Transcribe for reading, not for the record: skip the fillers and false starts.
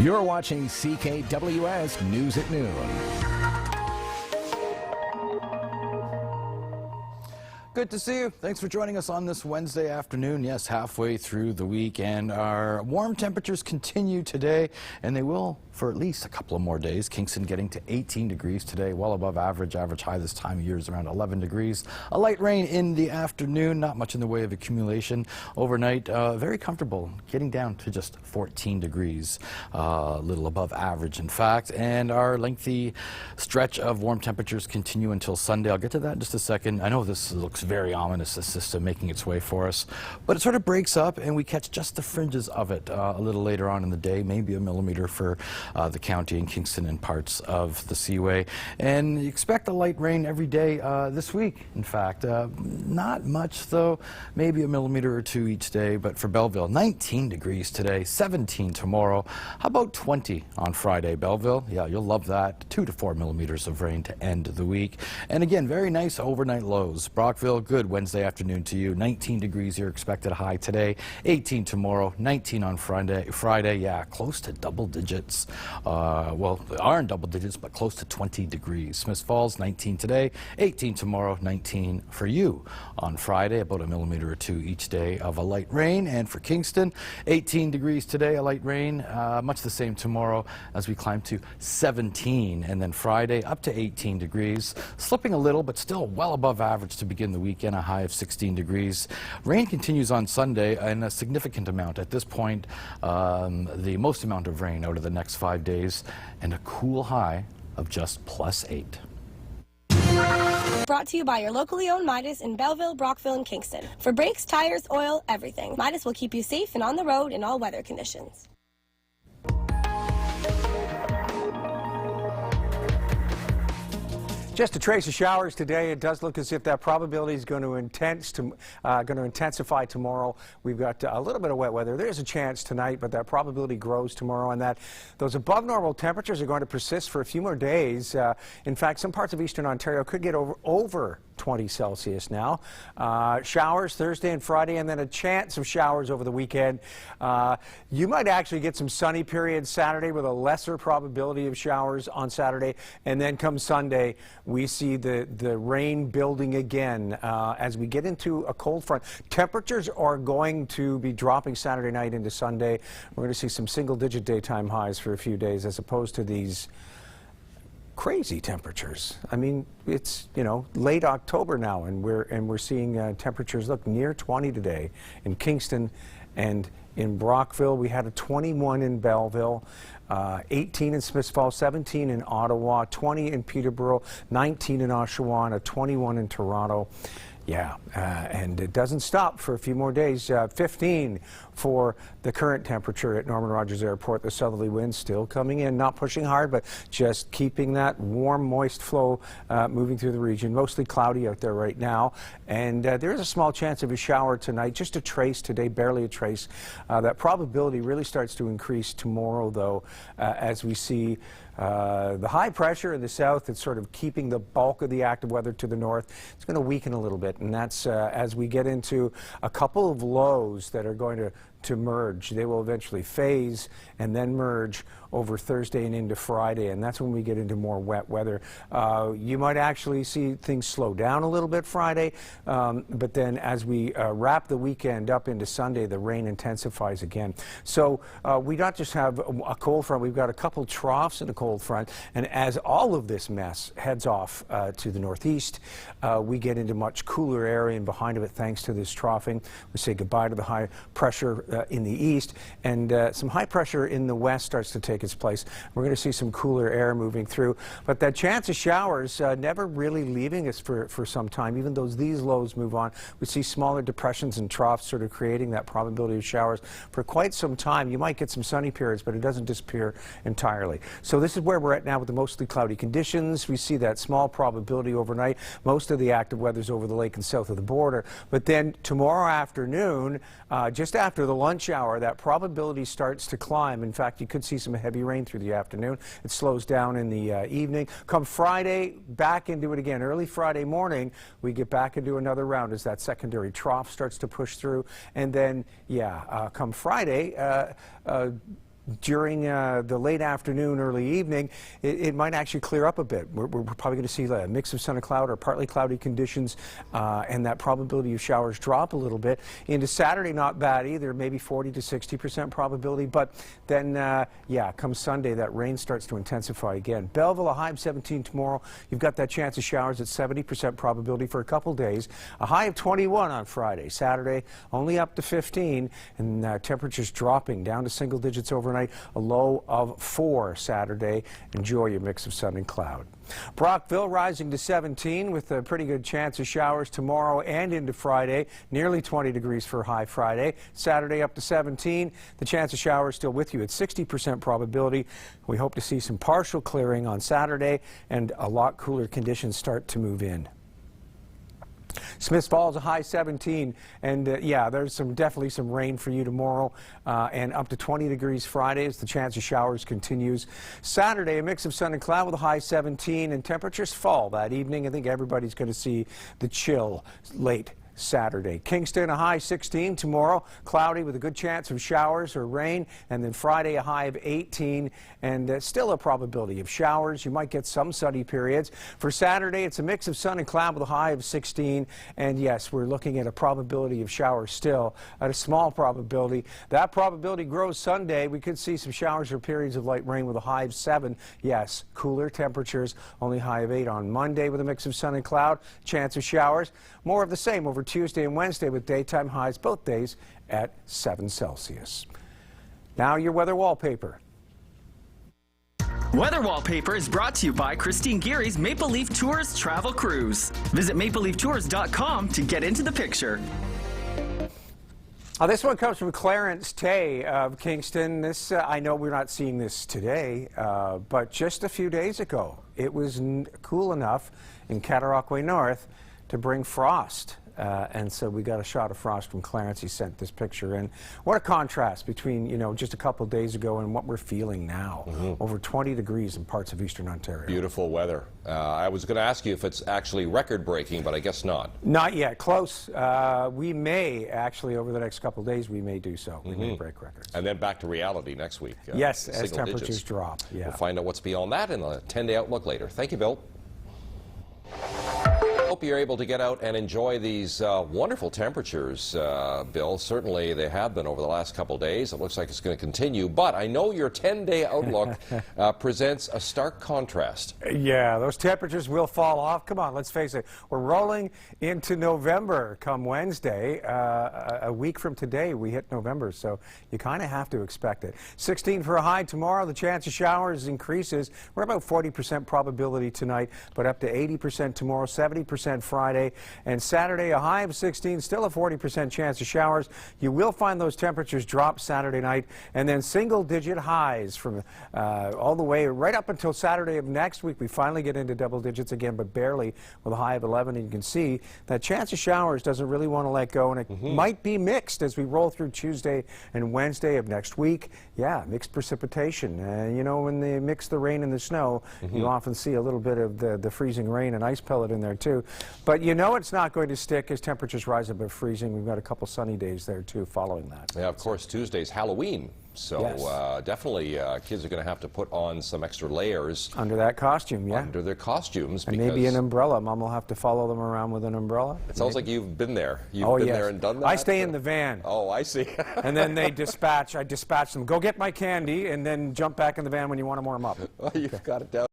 You're watching CKWS News at Noon. Good to see you. Thanks for joining us on this Wednesday afternoon. Yes, halfway through the week, and our warm temperatures continue today, and they will for at least a couple of more days. Kingston getting to 18 degrees today, well above average. Average high this time of year is around 11 degrees. A light rain in the afternoon, not much in the way of accumulation. Overnight, very comfortable, getting down to just 14 degrees, a little above average, in fact. And our lengthy stretch of warm temperatures continue until Sunday. I'll get to that in just a second. I know this looks very ominous, this system making its way for us, but it sort of breaks up and we catch just the fringes of it a little later on in the day, maybe a millimeter for the county and Kingston and parts of the Seaway. And you expect a light rain every day this week, in fact. Not much though, maybe a millimeter or two each day, but for Belleville, 19 degrees today, 17 tomorrow. How about 20 on Friday, Belleville? Yeah, you'll love that. 2 to 4 millimeters of rain to end the week. And again, very nice overnight lows. Brockville, good Wednesday afternoon to you. 19 degrees your expected high today, 18 tomorrow, 19 on Friday, yeah, close to double digits. Well, they are in double digits, but close to 20 degrees. Smiths Falls, 19 today, 18 tomorrow, 19 for you on Friday, about a millimeter or two each day of a light rain. And for Kingston, 18 degrees today, a light rain, much the same tomorrow as we climb to 17. And then Friday, up to 18 degrees, slipping a little, but still well above average to begin the weekend, a high of 16 degrees. Rain continues on Sunday, and a significant amount. At this point, the most amount of rain out of the next 5 days, and a cool high of just +8. Brought to you by your locally owned Midas in Belleville, Brockville, and Kingston. For brakes, tires, oil, everything. Midas will keep you safe and on the road in all weather conditions. Just a trace of showers today. It does look as if that probability is going to intensify tomorrow. We've got a little bit of wet weather. There's a chance tonight, but that probability grows tomorrow, and that those above normal temperatures are going to persist for a few more days. In fact, some parts of eastern Ontario could get over 20 Celsius now. Showers Thursday and Friday, and then a chance of showers over the weekend. You might actually get some sunny periods Saturday with a lesser probability of showers on Saturday, and then come Sunday, we see the rain building again as we get into a cold front. Temperatures are going to be dropping Saturday night into Sunday. We're going to see some single-digit daytime highs for a few days, as opposed to these crazy temperatures. I mean, it's, you know, late October now, and we're seeing temperatures look near 20 today in Kingston and in Brockville. We had a 21 in Belleville, 18 in Smiths Falls, 17 in Ottawa, 20 in Peterborough, 19 in Oshawa, and a 21 in Toronto. Yeah, and it doesn't stop for a few more days. 15 for the current temperature at Norman Rogers Airport. The southerly winds still coming in, not pushing hard, but just keeping that warm, moist flow moving through the region. Mostly cloudy out there right now, and there is a small chance of a shower tonight, just a trace today, barely a trace. That probability really starts to increase tomorrow, though, as we see the high pressure in the south that's sort of keeping the bulk of the active weather to the north. It's going to weaken a little bit, and that's as we get into a couple of lows that are going to merge. They will eventually phase and then merge over Thursday and into Friday, and that's when we get into more wet weather. You might actually see things slow down a little bit Friday, but then as we wrap the weekend up into Sunday, the rain intensifies again. So we don't just have a cold front, we've got a couple troughs in the cold front, and as all of this mess heads off to the northeast, we get into much cooler area, and behind of it, thanks to this troughing, we say goodbye to the high pressure in the east, and some high pressure in the west starts to take its place. We're going to see some cooler air moving through, but that chance of showers never really leaving us for some time. Even though these lows move on, we see smaller depressions and troughs sort of creating that probability of showers for quite some time. You might get some sunny periods, but it doesn't disappear entirely. So this is where we're at now with the mostly cloudy conditions. We see that small probability overnight. Most of the active weather's over the lake and south of the border, but then tomorrow afternoon, just after the lunch hour, that probability starts to climb. In fact, you could see some heavy rain through the afternoon. It slows down in the evening. Come Friday, back into it again. Early Friday morning, we get back into another round as that secondary trough starts to push through. And then, yeah, come Friday, during the late afternoon, early evening, it might actually clear up a bit. We're probably going to see a mix of sun and cloud or partly cloudy conditions, and that probability of showers drop a little bit. Into Saturday, not bad either, maybe 40 to 60% probability, but then, yeah, come Sunday, that rain starts to intensify again. Belleville, a high of 17 tomorrow. You've got that chance of showers at 70% probability for a couple days. A high of 21 on Friday. Saturday, only up to 15, and temperatures dropping down to single digits overnight. A low of 4 Saturday. Enjoy your mix of sun and cloud. Brockville rising to 17 with a pretty good chance of showers tomorrow and into Friday. Nearly 20 degrees for high Friday. Saturday up to 17. The chance of showers still with you at 60% probability. We hope to see some partial clearing on Saturday and a lot cooler conditions start to move in. Smiths Falls a high 17, and yeah, there's definitely some rain for you tomorrow, and up to 20 degrees Friday as the chance of showers continues. Saturday, a mix of sun and cloud with a high 17, and temperatures fall that evening. I think everybody's going to see the chill late Saturday. Kingston, a high 16 tomorrow, cloudy with a good chance of showers or rain, and then Friday a high of 18, and still a probability of showers. You might get some sunny periods. For Saturday, it's a mix of sun and cloud with a high of 16, and yes, we're looking at a probability of showers still at a small probability. That probability grows Sunday. We could see some showers or periods of light rain with a high of 7. Yes, cooler temperatures, only high of 8 on Monday with a mix of sun and cloud, chance of showers. More of the same over Tuesday and Wednesday with daytime highs both days at 7 Celsius. Now your weather wallpaper. Weather Wallpaper is brought to you by Christine Geary's Maple Leaf Tours Travel Cruise. Visit mapleleaftours.com to get into the picture. This one comes from Clarence Tay of Kingston. This, I know we're not seeing this today, but just a few days ago, it was cool enough in Cataraqui North to bring frost. And so we got a shot of frost from Clarence. He sent this picture in. What a contrast between, you know, just a couple days ago and what we're feeling now. Over 20 degrees in parts of eastern Ontario. Beautiful weather. I was going to ask you if it's actually record-breaking, but I guess not. Not yet. Close. We may actually, over the next couple days, we may do so. We may break records. And then back to reality next week. Yes, as temperatures digits. drop. Yeah. We'll find out what's beyond that in a 10-day outlook later. Thank you, Bill. Hope you're able to get out and enjoy these wonderful temperatures, Bill. Certainly they have been over the last couple days. It looks like it's going to continue, but I know your 10-day outlook presents a stark contrast. Yeah, those temperatures will fall off. Come on, let's face it. We're rolling into November come Wednesday. A week from today, we hit November, so you kind of have to expect it. 16 for a high tomorrow. The chance of showers increases. We're about 40% probability tonight, but up to 80% tomorrow, 70% Friday, and Saturday a high of 16, still a 40% chance of showers. You will find those temperatures drop Saturday night, and then single-digit highs from all the way right up until Saturday of next week. We finally get into double digits again, but barely, with a high of 11. And you can see that chance of showers doesn't really want to let go, and it might be mixed as we roll through Tuesday and Wednesday of next week. Yeah, mixed precipitation. You know, when they mix the rain and the snow, you often see a little bit of the freezing rain and ice pellet in there too. But you know it's not going to stick as temperatures rise above freezing. We've got a couple sunny days there too following that. Yeah, of course, Tuesday's Halloween. So yes. Definitely kids are going to have to put on some extra layers. Under that costume, yeah. Under their costumes. And maybe an umbrella. Mom will have to follow them around with an umbrella. It sounds like you've been there. You've been there and done that? I stay in the van. Oh, I see. And then I dispatch them. Go get my candy and then jump back in the van when you want to warm up. Well, you've got it down.